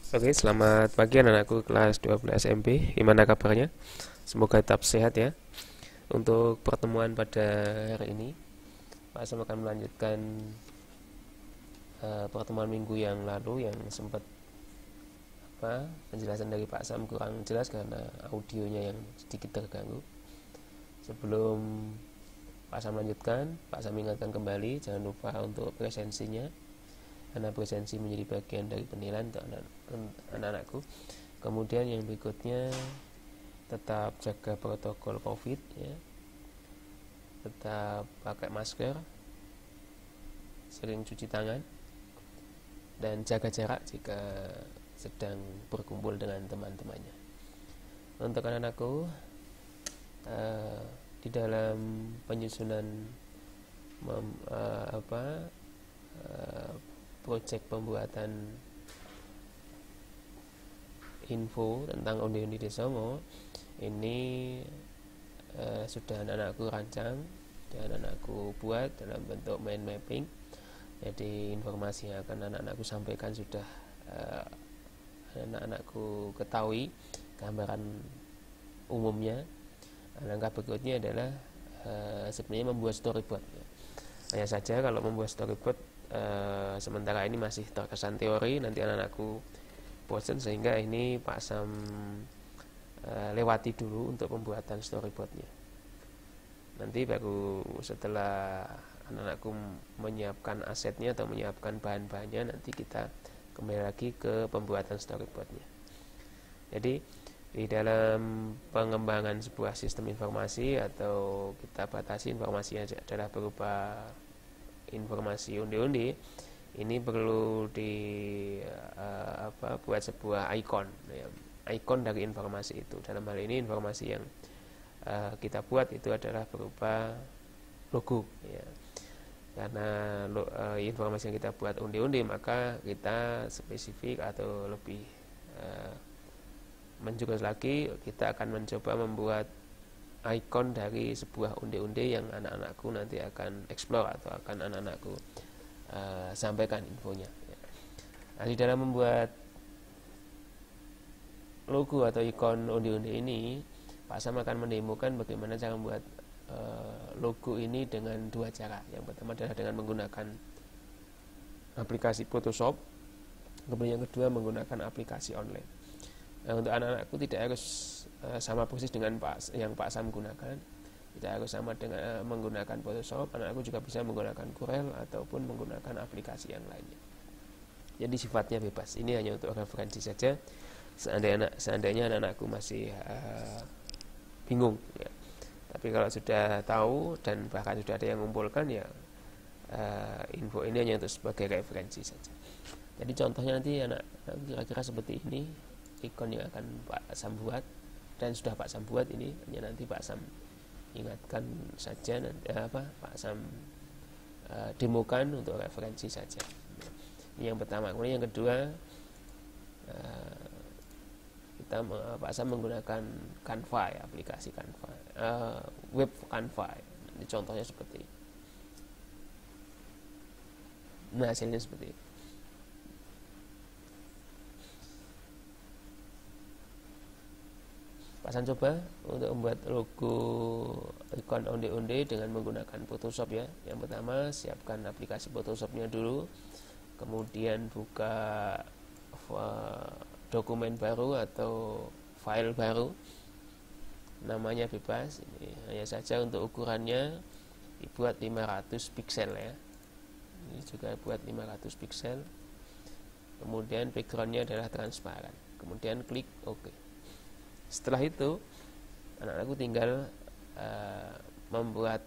Oke, selamat pagi anak-anakku kelas 12 MP. Gimana kabarnya? Semoga tetap sehat ya. Untuk pertemuan pada hari ini, Pak Sam akan melanjutkan pertemuan minggu yang lalu yang sempat penjelasan dari Pak Sam kurang jelas karena audionya yang sedikit terganggu. Sebelum Pak Sam lanjutkan, Pak Sam ingatkan kembali jangan lupa untuk presensinya karena presensi menjadi bagian dari penilaian untuk anak-anakku. Kemudian yang berikutnya, tetap jaga protokol COVID ya, tetap pakai masker, sering cuci tangan, dan jaga jarak jika sedang berkumpul dengan teman-temannya. Untuk anak-anakku, di dalam penyusunan proyek pembuatan info tentang undi-undi di Songo ini sudah anak-anakku rancang dan anakku buat dalam bentuk mind mapping. Jadi informasi yang akan anak-anakku sampaikan sudah anak-anakku ketahui gambaran umumnya. Langkah berikutnya adalah sebenarnya membuat storyboard. Hanya saja kalau membuat storyboard sementara ini masih terkesan teori, nanti anak-anakku bosan, sehingga ini Pak Sam lewati dulu untuk pembuatan storyboardnya. Nanti baru setelah anak-anakku menyiapkan asetnya atau menyiapkan bahan-bahannya, nanti kita kembali lagi ke pembuatan storyboardnya. Jadi di dalam pengembangan sebuah sistem informasi, atau kita batasi informasinya adalah berupa informasi undi-undi, ini perlu buat sebuah ikon ya, ikon dari informasi itu. Dalam hal ini informasi yang kita buat itu adalah berupa logo ya. Karena informasi yang kita buat undi-undi, maka kita spesifik atau lebih menjurus lagi, kita akan mencoba membuat ikon dari sebuah undi-undi yang anak-anakku nanti akan explore atau akan anak-anakku sampaikan infonya. Nah, di dalam membuat logo atau ikon undi-undi ini, Pak Sam akan mendemokan bagaimana cara membuat logo ini dengan dua cara. Yang pertama adalah dengan menggunakan aplikasi Photoshop, kemudian yang kedua menggunakan aplikasi online. Nah, untuk anak-anakku tidak harus sama persis dengan yang Pak Sam gunakan, tidak harus sama dengan menggunakan Photoshop. Anak-anakku juga bisa menggunakan Corel ataupun menggunakan aplikasi yang lainnya. Jadi sifatnya bebas. Ini hanya untuk referensi saja. Seandainya anak-anakku masih bingung ya. Tapi kalau sudah tahu dan bahkan sudah ada yang mengumpulkan ya, info ini hanya untuk sebagai referensi saja. Jadi contohnya nanti anak kira-kira seperti ini ikon yang akan Pak Sam buat, dan sudah Pak Sam buat, ini hanya nanti Pak Sam ingatkan saja, Pak Sam demokan untuk referensi saja. Ini yang pertama. Kemudian yang kedua, Pak Sam menggunakan Canva ya, aplikasi Canva, web Canva. Ini contohnya seperti ini. Nah, hasilnya seperti ini. Pak Sam coba untuk membuat logo ikon onde-onde dengan menggunakan Photoshop ya. Yang pertama, siapkan aplikasi Photoshopnya dulu, kemudian buka dokumen baru atau file baru, namanya bebas. Ini hanya saja untuk ukurannya dibuat 500 pixel ya. Ini juga buat 500 pixel. Kemudian backgroundnya adalah transparan. Kemudian klik OK. Setelah itu anak-anakku tinggal membuat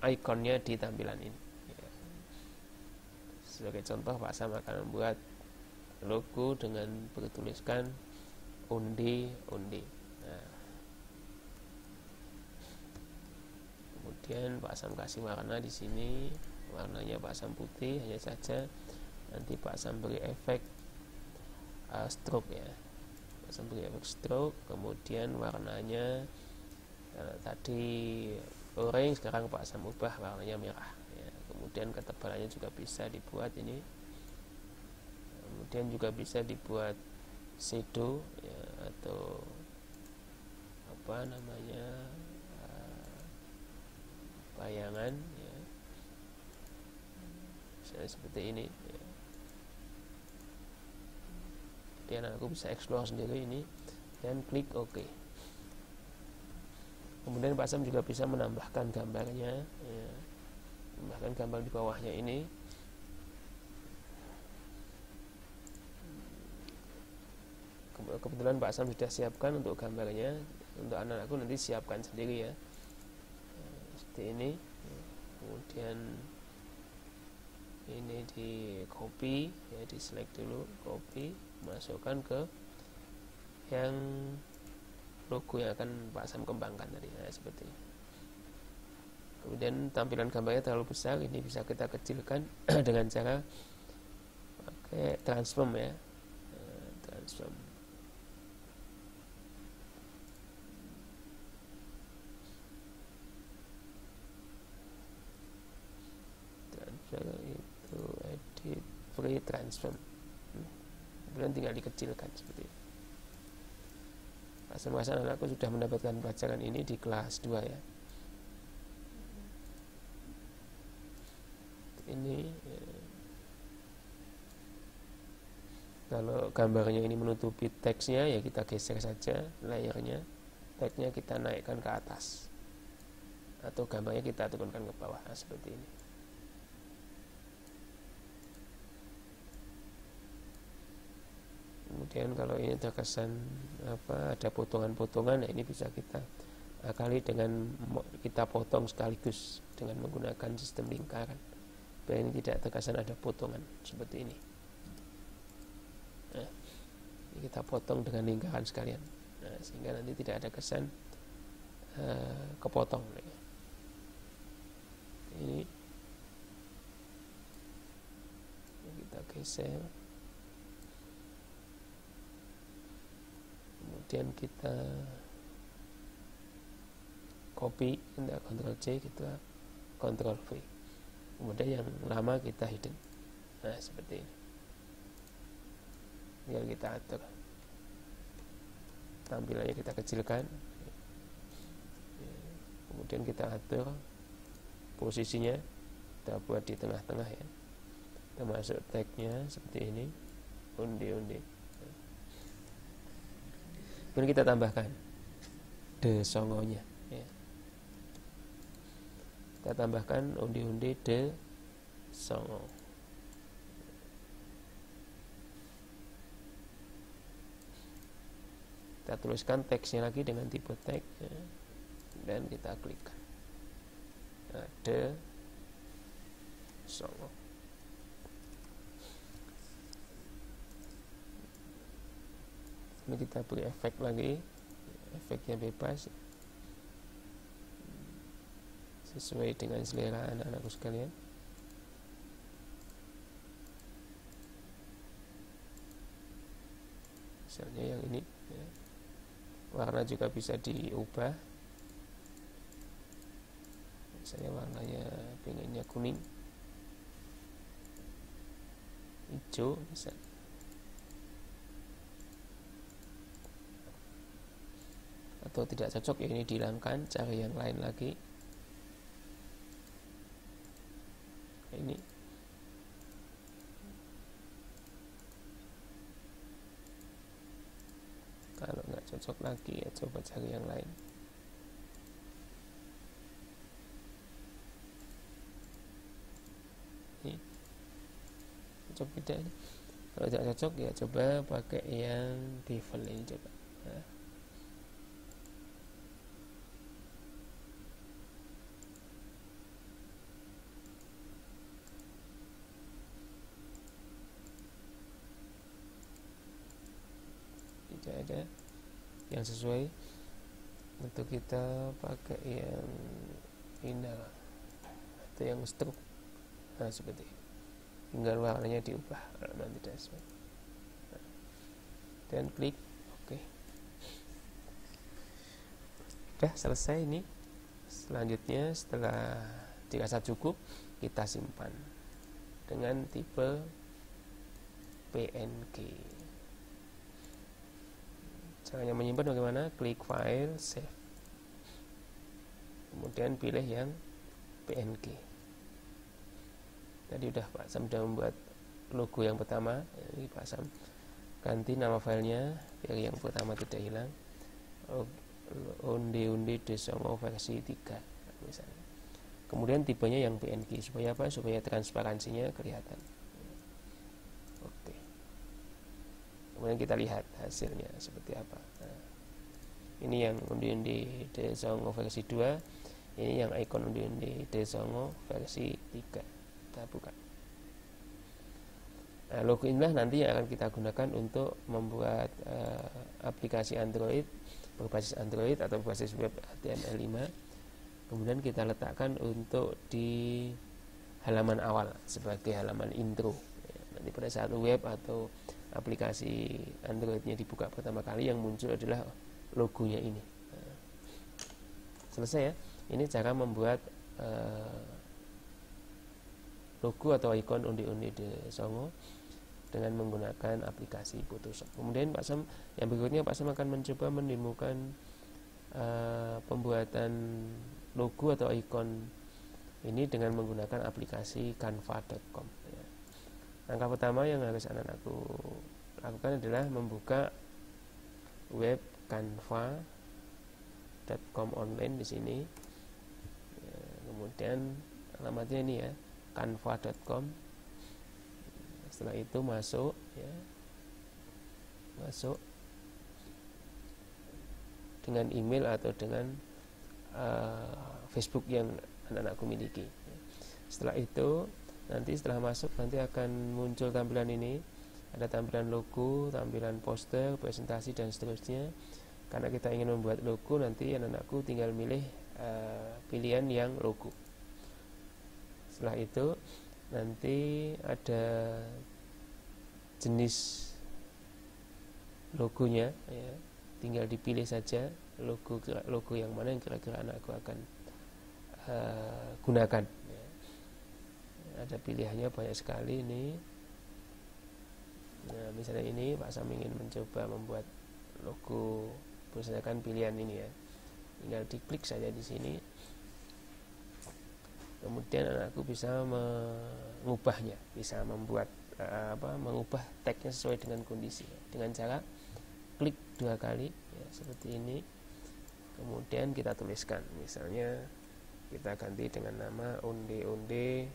ikonnya di tampilan ini ya. Sebagai contoh, Pak Sam akan membuat logo dengan bertuliskan undi-undi. Nah, kemudian Pak Sam kasih warna di sini, warnanya Pak Sam putih hanya saja. Nanti Pak Sam beri efek stroke ya. Beri efek stroke, kemudian warnanya tadi orange, sekarang Pak Sam ubah warnanya merah ya. Kemudian ketebalannya juga bisa dibuat ini, kemudian juga bisa dibuat shadow ya, atau apa namanya bayangan ya, misalnya seperti ini ya. Jadi anakku bisa explore sendiri ini dan klik OK. Kemudian Pak Sam juga bisa menambahkan gambarnya ya. Menambahkan gambar di bawahnya ini. Kebetulan Pak Sam sudah siapkan untuk gambarnya. Untuk anak-anakku nanti siapkan sendiri ya, seperti ini. Kemudian ini di copy ya, di select dulu, copy, masukkan ke yang logo yang akan Pak Sam kembangkan tadi. Nah, seperti ini. Kemudian tampilan gambarnya terlalu besar, ini bisa kita kecilkan dengan cara pakai transform ya, transform. Itu edit free transform, kemudian tinggal dikecilkan seperti ini. Masa anakku sudah mendapatkan pelajaran ini di kelas 2 ya. Ini ya. Kalau gambarnya ini menutupi teksnya ya kita geser saja layarnya, teksnya kita naikkan ke atas atau gambarnya kita turunkan ke bawah. Nah, seperti ini. Kemudian kalau ini terkesan ada potongan-potongan, nah ini bisa kita akali dengan kita potong sekaligus dengan menggunakan sistem lingkaran, biar ini tidak terkesan ada potongan seperti ini. Nah, ini kita potong dengan lingkaran sekalian, nah, sehingga nanti tidak ada kesan kepotong. Ini kita geser. Kemudian kita copy, kita Ctrl C, kita Ctrl V. Kemudian yang lama kita hidden. Nah, seperti ini. Tinggal kita atur. Tampilannya kita kecilkan. Kemudian kita atur posisinya, kita buat di tengah-tengah ya. Kita masuk tagnya seperti ini, undi-undi. Kemudian kita tambahkan de songonya ya. Kita tambahkan undi-undi de songo. Kita tuliskan teksnya lagi dengan tipe tag ya. Dan kita klikkan de songo. Ini kita beri efek lagi, efeknya bebas sesuai dengan selera anak-anakku sekalian. Misalnya yang ini ya. Warna juga bisa diubah, misalnya warnanya pengennya kuning, hijau misalnya. Atau tidak cocok ya, ini dihilangkan, cari yang lain lagi. Ini kalau nggak cocok lagi ya coba cari yang lain. Ini cocok tidak? Kalau tidak cocok ya coba pakai yang bevel ini coba. Nah. Ada yang sesuai untuk kita pakai yang indah atau yang stroke. Nah, seperti ini. Tinggal warnanya diubah kalau tidak sesuai. Nah, dan klik OK. Sudah selesai ini. Selanjutnya setelah dirasa cukup, kita simpan dengan tipe PNG. Caranya menyimpan bagaimana? Klik file, save, kemudian pilih yang PNG. Tadi udah Pak Sam sudah membuat logo yang pertama. Ini Pak Sam ganti nama filenya biar yang pertama tidak hilang. Onde-onde Desongo versi 3 misalnya. Kemudian tipenya yang PNG supaya apa? Supaya transparansinya kelihatan. Oke. Kemudian kita lihat hasilnya seperti apa. Nah, ini yang onde-onde Desongo versi 2. Ini yang ikon onde-onde Desongo versi 3. Kita buka. Nah, logo inilah nanti yang akan kita gunakan untuk membuat aplikasi Android berbasis Android atau berbasis web HTML5. Kemudian kita letakkan untuk di halaman awal sebagai halaman intro. Nanti pada saat web atau aplikasi Androidnya dibuka pertama kali, yang muncul adalah logonya ini. Nah, selesai ya. Ini cara membuat logo atau ikon onde-onde Desongo dengan menggunakan aplikasi Photoshop. Kemudian Pak Sam yang berikutnya, Pak Sam akan mencoba mendemokan pembuatan logo atau ikon ini dengan menggunakan aplikasi canva.com. Langkah pertama yang harus anak-anakku lakukan adalah membuka web canva.com online di sini. Kemudian alamatnya ini ya, canva.com. Setelah itu masuk dengan email atau dengan Facebook yang anak-anakku miliki. Setelah itu nanti setelah masuk nanti akan muncul tampilan ini, ada tampilan logo, tampilan poster, presentasi dan seterusnya. Karena kita ingin membuat logo, nanti anak-anakku tinggal milih pilihan yang logo. Setelah itu nanti ada jenis logonya ya, tinggal dipilih saja logo yang mana yang kira-kira anakku akan gunakan ya. Ada pilihannya banyak sekali ini. Nah, misalnya ini Pak Sam ingin mencoba membuat logo berdasarkan pilihan ini ya, tinggal diklik saja di sini. Kemudian anakku bisa mengubahnya, bisa membuat mengubah tagnya sesuai dengan kondisi dengan cara klik 2 kali ya, seperti ini. Kemudian kita tuliskan, misalnya kita ganti dengan nama onde-onde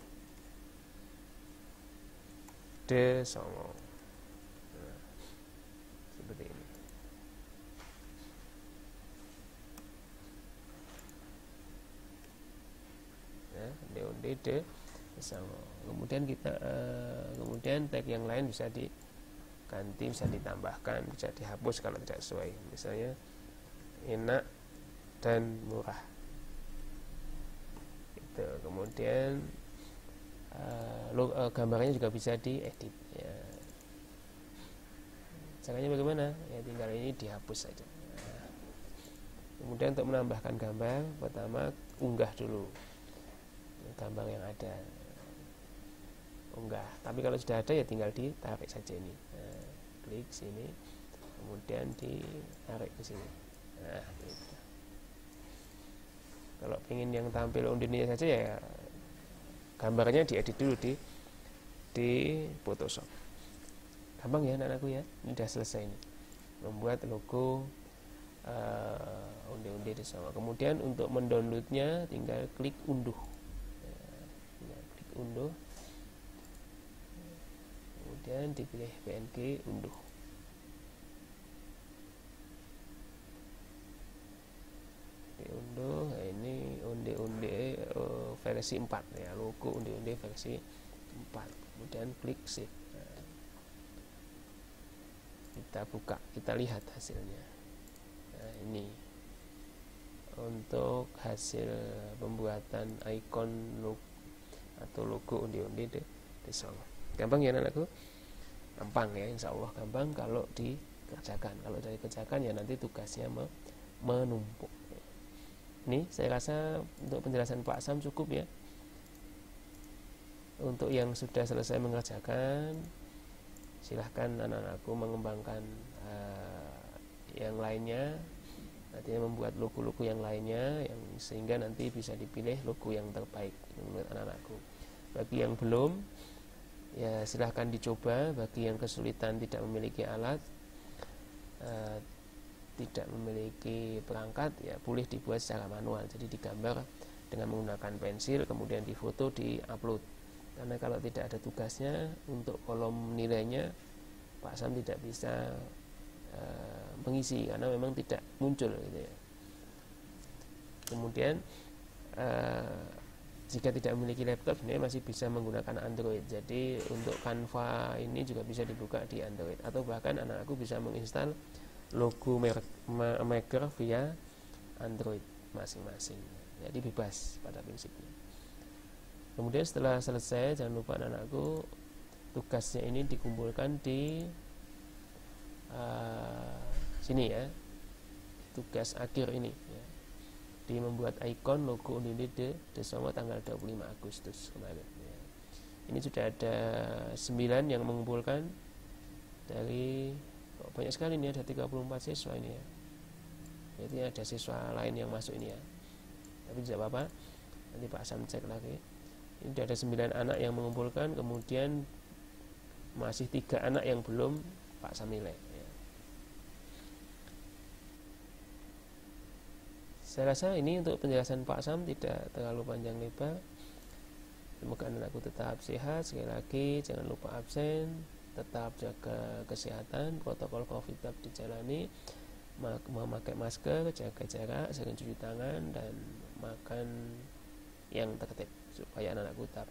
Desongo. Nah, seperti ini. Onde-onde Desongo. Kemudian kita kemudian tag yang lain bisa diganti, bisa ditambahkan, bisa dihapus kalau tidak sesuai. Misalnya enak dan murah. Gitu. Kemudian gambarnya juga bisa diedit. Ya. Caranya bagaimana? Ya tinggal ini dihapus saja. Nah, kemudian untuk menambahkan gambar, pertama unggah dulu gambar yang ada, unggah. Tapi kalau sudah ada ya tinggal ditarik saja ini. Nah, klik sini, kemudian ditarik ke sini. Nah, gitu. Kalau ingin yang tampil ondenya saja ya gambarnya diedit dulu di Photoshop. Gampang ya anak-anakku ya. Ini sudah selesai nih, membuat logo onde-onde Desongo. Kemudian untuk mendownloadnya tinggal klik unduh. Unduh, kemudian dipilih PNG, unduh. Diunduh. Nah, ini onde-onde versi 4 ya, logo onde-onde versi 4. Kemudian klik save. Nah, kita buka, kita lihat hasilnya. Nah, ini untuk hasil pembuatan ikon logo atau logo onde-onde Desongo. Gampang ya anakku? Gampang ya, insya Allah gampang kalau dikerjakan. Kalau dari kerjakan ya nanti tugasnya menumpuk. Ini saya rasa untuk penjelasan Pak Sam cukup ya. Untuk yang sudah selesai mengerjakan, silahkan anak-anakku mengembangkan yang yang lainnya, artinya membuat logo-logo yang lainnya, yang sehingga nanti bisa dipilih logo yang terbaik menurut anak-anakku. Bagi yang belum, ya silahkan dicoba. Bagi yang kesulitan tidak memiliki alat, tidak memiliki perangkat, ya boleh dibuat secara manual. Jadi digambar dengan menggunakan pensil, kemudian difoto, diupload. Karena kalau tidak ada tugasnya untuk kolom nilainya, Pak Sam tidak bisa mengisi karena memang tidak muncul gitu ya. Kemudian jika tidak memiliki laptop, ini masih bisa menggunakan Android. Jadi untuk Canva ini juga bisa dibuka di Android, atau bahkan anakku bisa menginstal logo Maker via Android masing-masing. Jadi bebas pada prinsipnya. Kemudian setelah selesai, jangan lupa anak-anakku, tugasnya ini dikumpulkan di sini ya, tugas akhir ini ya, di membuat ikon logo Undineed The Songo tanggal 25 Agustus kemarin ya. Ini sudah ada 9 yang mengumpulkan dari banyak sekali nih, ada 34 siswa ini ya. Jadi ada siswa lain yang masuk ini ya, tapi tidak apa-apa, nanti Pak Sam cek lagi. Ini sudah ada 9 anak yang mengumpulkan, kemudian masih 3 anak yang belum Pak Sam nilai ya. Saya rasa ini untuk penjelasan Pak Sam tidak terlalu panjang lebar. Semoga anakku tetap sehat. Sekali lagi jangan lupa absen, tetap jaga kesehatan, protokol COVID tetap dijalani, memakai masker, jaga jarak, sering cuci tangan, dan makan yang tertib supaya anak-anakku tetap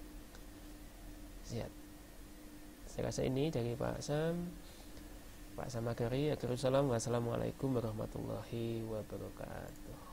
sehat. Saya rasa ini dari Pak Sam. Pak Sam akhiri. Wassalamualaikum warahmatullahi wabarakatuh.